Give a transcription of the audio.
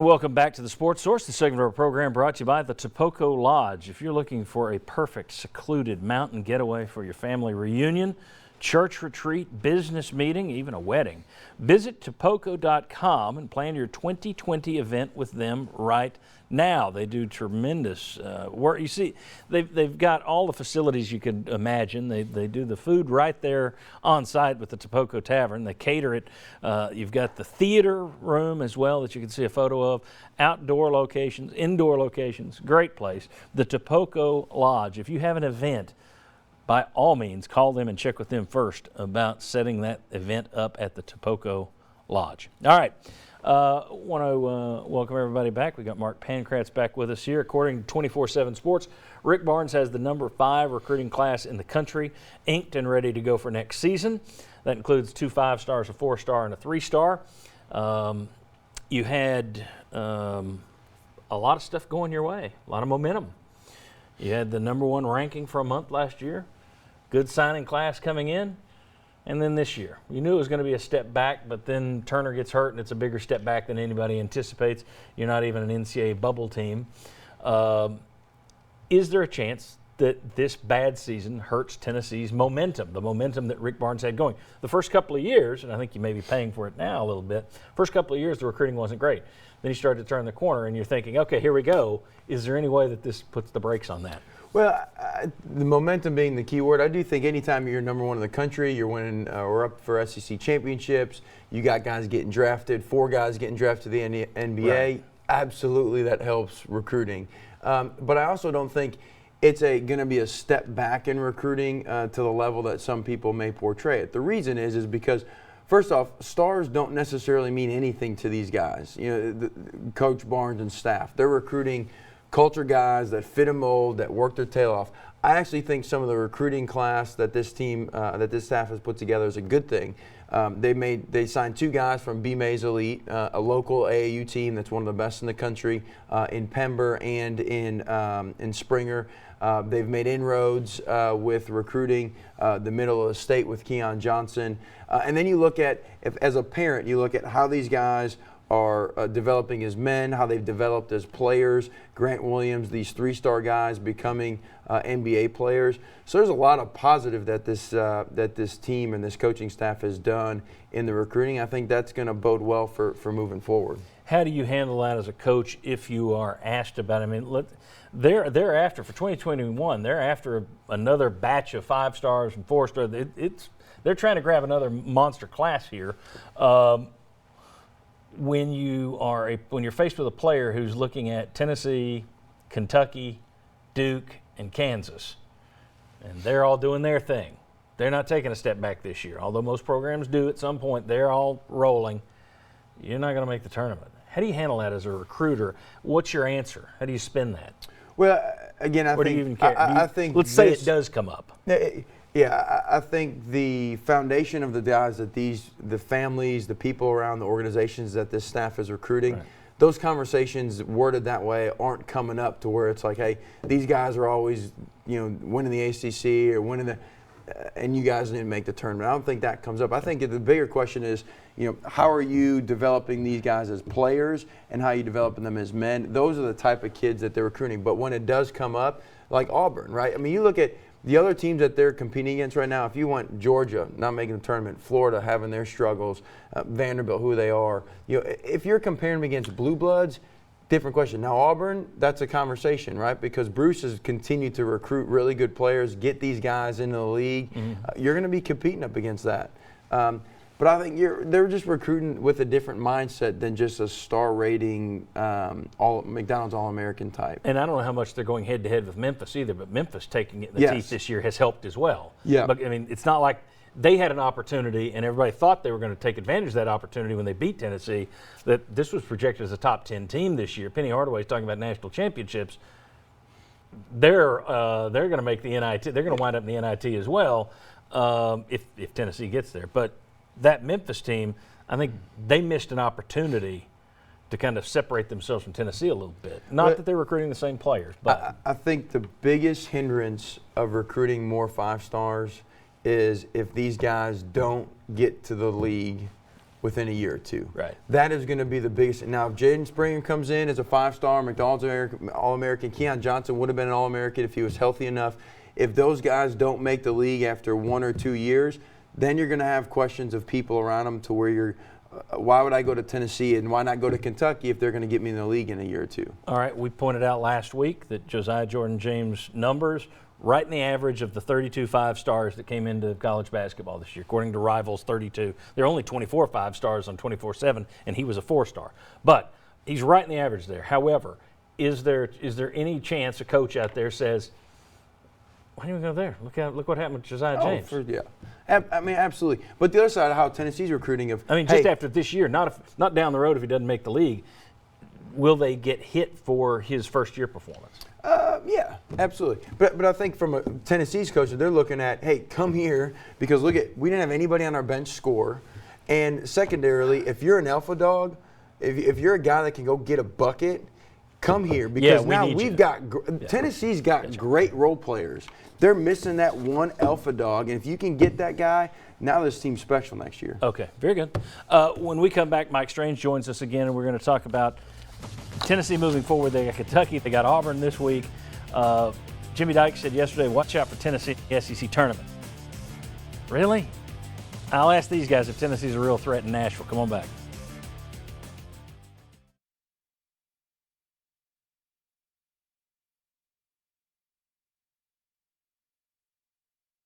Welcome back to the Sports Source. The segment of our program brought to you by the Topoco Lodge. If you're looking for a perfect, secluded mountain getaway for your family reunion, church retreat, business meeting, even a wedding, visit topoco.com and plan your 2020 event with them right now. They do tremendous work. You see, they've got all the facilities you could imagine. They do the food right there on site with the Topoco Tavern. They cater it. You've got the theater room as well that you can see a photo of. Outdoor locations, indoor locations, great place. The Topoco Lodge. If you have an event, by all means, call them and check with them first about setting that event up at the Topoco Lodge. All right. Want to welcome everybody back. We got Mark Pankratz back with us here. According to 24/7 Sports, Rick Barnes has the number 5 recruiting class in the country, inked and ready to go for next season. That includes 2 5-stars, a 4-star, and a 3-star. You had a lot of stuff going your way, a lot of momentum. You had the number 1 ranking for a month last year, good signing class coming in, and then this year. You knew it was going to be a step back, but then Turner gets hurt, and it's a bigger step back than anybody anticipates. You're not even an NCAA bubble team. Is there a chance that this bad season hurts Tennessee's momentum, the momentum that Rick Barnes had going? The first couple of years, and I think you may be paying for it now a little bit, first couple of years the recruiting wasn't great. Then you started to turn the corner, and you're thinking, okay, here we go. Is there any way that this puts the brakes on that? Well, the momentum being the key word, I do think anytime you're number 1 in the country, you're winning or up for SEC championships, you got guys getting drafted, 4 guys getting drafted to the NBA, right. Absolutely that helps recruiting. But I also don't think it's going to be a step back in recruiting to the level that some people may portray it. The reason is because, first off, stars don't necessarily mean anything to these guys. You know, Coach Barnes and staff, they're recruiting culture guys that fit a mold, that work their tail off. I actually think some of the recruiting class that this team, that this staff has put together is a good thing. They signed 2 guys from B-Mays Elite, a local AAU team that's one of the best in the country, in Pember and in Springer. They've made inroads with recruiting the middle of the state with Keon Johnson. And then you look at, as a parent, you look at how these guys are developing as men, how they've developed as players. Grant Williams, these 3-star guys becoming NBA players. So there's a lot of positive that this team and this coaching staff has done in the recruiting. I think that's going to bode well for moving forward. How do you handle that as a coach if you are asked about it? I mean, they're after, for 2021, they're after another batch of 5-stars and 4-stars. They're trying to grab another monster class here. When you're faced with a player who's looking at Tennessee, Kentucky, Duke, and Kansas, and they're all doing their thing. They're not taking a step back this year, although most programs do at some point. They're all rolling. You're not going to make the tournament. How do you handle that as a recruiter? What's your answer? How do you spin that? Well, again, or do you even care? I think let's say it does come up. Yeah, I think the foundation of the guys that the families, the people around the organizations that this staff is recruiting, right. Those conversations worded that way aren't coming up to where it's like, hey, these guys are always, winning the ACC or winning and you guys didn't make the tournament. I don't think that comes up. I think the bigger question is, how are you developing these guys as players and how are you developing them as men? Those are the type of kids that they're recruiting. But when it does come up, like Auburn, right? I mean, you look at the other teams that they're competing against right now, if you want Georgia not making the tournament, Florida having their struggles, Vanderbilt, who they are, if you're comparing them against blue bloods, different question. Now Auburn, that's a conversation, right? Because Bruce has continued to recruit really good players, get these guys into the league. Mm-hmm. You're going to be competing up against that. But I think they're just recruiting with a different mindset than just a star rating, McDonald's All-American type. And I don't know how much they're going head-to-head with Memphis either, but Memphis taking it in the teeth this year has helped as well. Yeah. But, I mean, it's not like they had an opportunity and everybody thought they were going to take advantage of that opportunity when they beat Tennessee, that this was projected as a top 10 team this year. Penny Hardaway's talking about national championships. They're going to make the NIT. They're going to wind up in the NIT as well if Tennessee gets there. But that Memphis team, I think they missed an opportunity to kind of separate themselves from Tennessee a little bit. Not that they're recruiting the same players. But I think the biggest hindrance of recruiting more 5-stars is if these guys don't get to the league within a year or two. Right. That is going to be the biggest. Now, if Jaden Springer comes in as a 5-star, McDonald's All-American, Keon Johnson would have been an All-American if he was healthy enough. If those guys don't make the league after 1 or 2 years, then you're going to have questions of people around them to where you're, why would I go to Tennessee and why not go to Kentucky if they're going to get me in the league in a year or two? All right, we pointed out last week that Josiah Jordan-James' numbers right in the average of the 32 5-stars that came into college basketball this year. According to Rivals 32, there are only 24 5-stars on 24/7, and he was a 4-star. But he's right in the average there. However, is there any chance a coach out there says, why don't we go there? Look what happened with Josiah James. I mean, absolutely. But the other side of how Tennessee's recruiting, just after this year, not down the road if he doesn't make the league, will they get hit for his first-year performance? Yeah, absolutely. But I think from a Tennessee's coach, they're looking at, hey, come here because we didn't have anybody on our bench score. And secondarily, if you're an alpha dog, if you're a guy that can go get a bucket, come here because Tennessee's got great role players. They're missing that one alpha dog, and if you can get that guy, now this team's special next year. Okay, very good. When we come back, Mike Strange joins us again, and we're going to talk about Tennessee moving forward. They got Kentucky, they got Auburn this week. Jimmy Dykes said yesterday, watch out for Tennessee in the SEC tournament. Really? I'll ask these guys if Tennessee's a real threat in Nashville. Come on back.